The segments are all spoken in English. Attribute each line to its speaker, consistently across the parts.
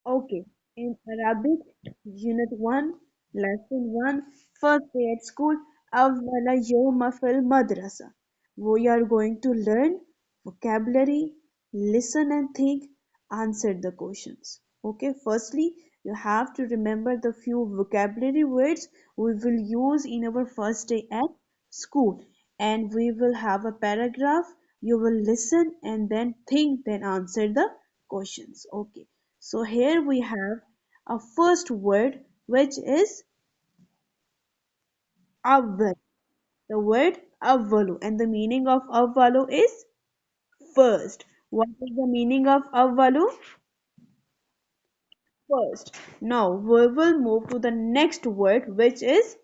Speaker 1: Okay, in Arabic, Unit 1, Lesson 1, first day at school, أول يوم في المدرسة. We are going to learn vocabulary, listen and think, answer the questions. Okay, firstly, you have to remember the few vocabulary words we will use in our first day at school. And we will have a paragraph. You will listen and then think, then answer the questions. Okay. So here we have a first word which is awwal. The word awwalu and the meaning of awwalu is first. What is the meaning of awwalu? First. Now we will move to the next word which is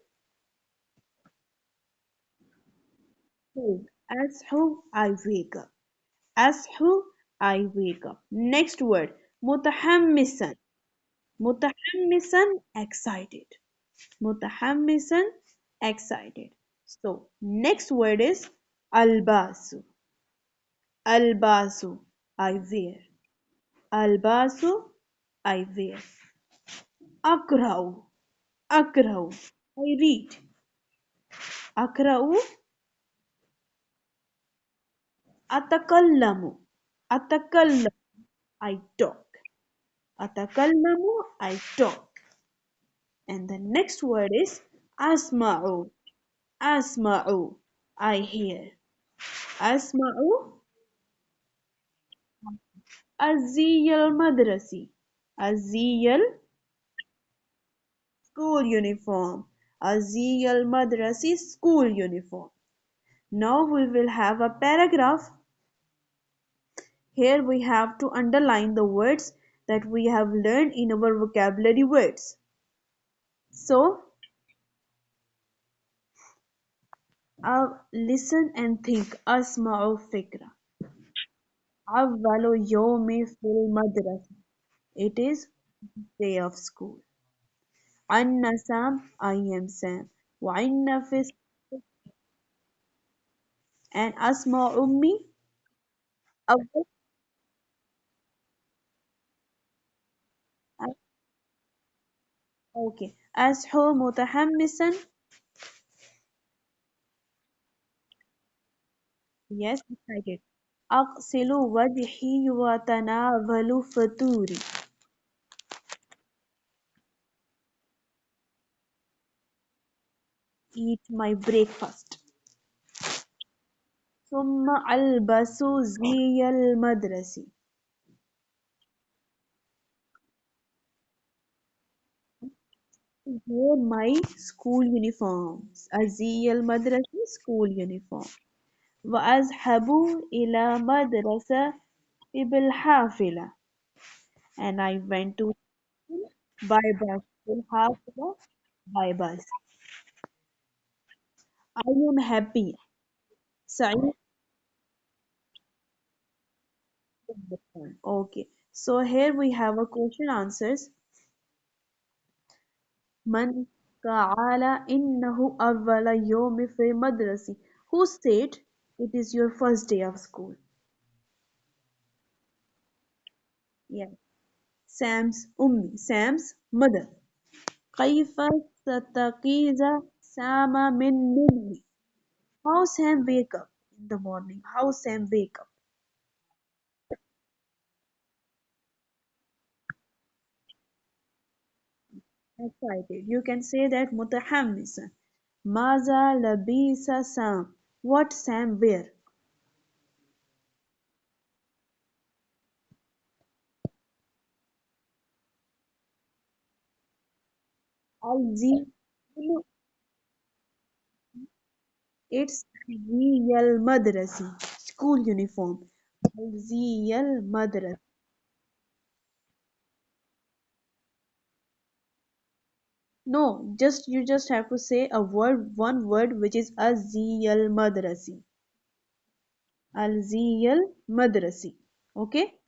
Speaker 1: who. As who I wake up. As who I wake up. Next word mutahammisan. Mutahammisan excited. Mutahammisan excited. So next word is albasu. Albasu I wear. Albasu I wear. Akrau. Akrau I read. Akrau atakallamu. Atakallamu I talk. Atakallamu I talk. And the next word is asma'u. Asma'u I hear. Asma'u Aziyal madrasi. Aziyal school uniform. Aziyal madrasi school uniform. Now we will have a paragraph. Here we have to underline the words that we have learned in our vocabulary words. So, listen and think. Asma'u fikra. Awwalu yawmi fil madrasa. It is day of school. Anna Sam, I am Sam. وعنا في and Asma Ummi. أول okay. أصحو متحمسا. Yes, excited. أغسل وجهي وأتناول فطوري. Eat my breakfast. ثم ألبس زي المدرسة. Wear my school uniforms. أزي المدرسة school uniform. وأذهب إلى مدرسة بالحافلة. And I went to by bus. بالحافلة by bus. I am happy. سعيد. Okay. So here we have a question answers. من قال إنه أول يوم في مدرسة. Who said it is your first day of school? Yeah. Sam's أمي. Sam's mother. كيف ستيقظ سام من نومه? How Sam wake up in the morning? How Sam wake up? Excited. You can say that متحمسا. ماذا لبس سام? What Sam wear? الزي. It's زي المدرسي. School uniform. زي المدرسة. No, just you just have to say a word, one word, which is الزي المدرسي. الزي المدرسي. Okay?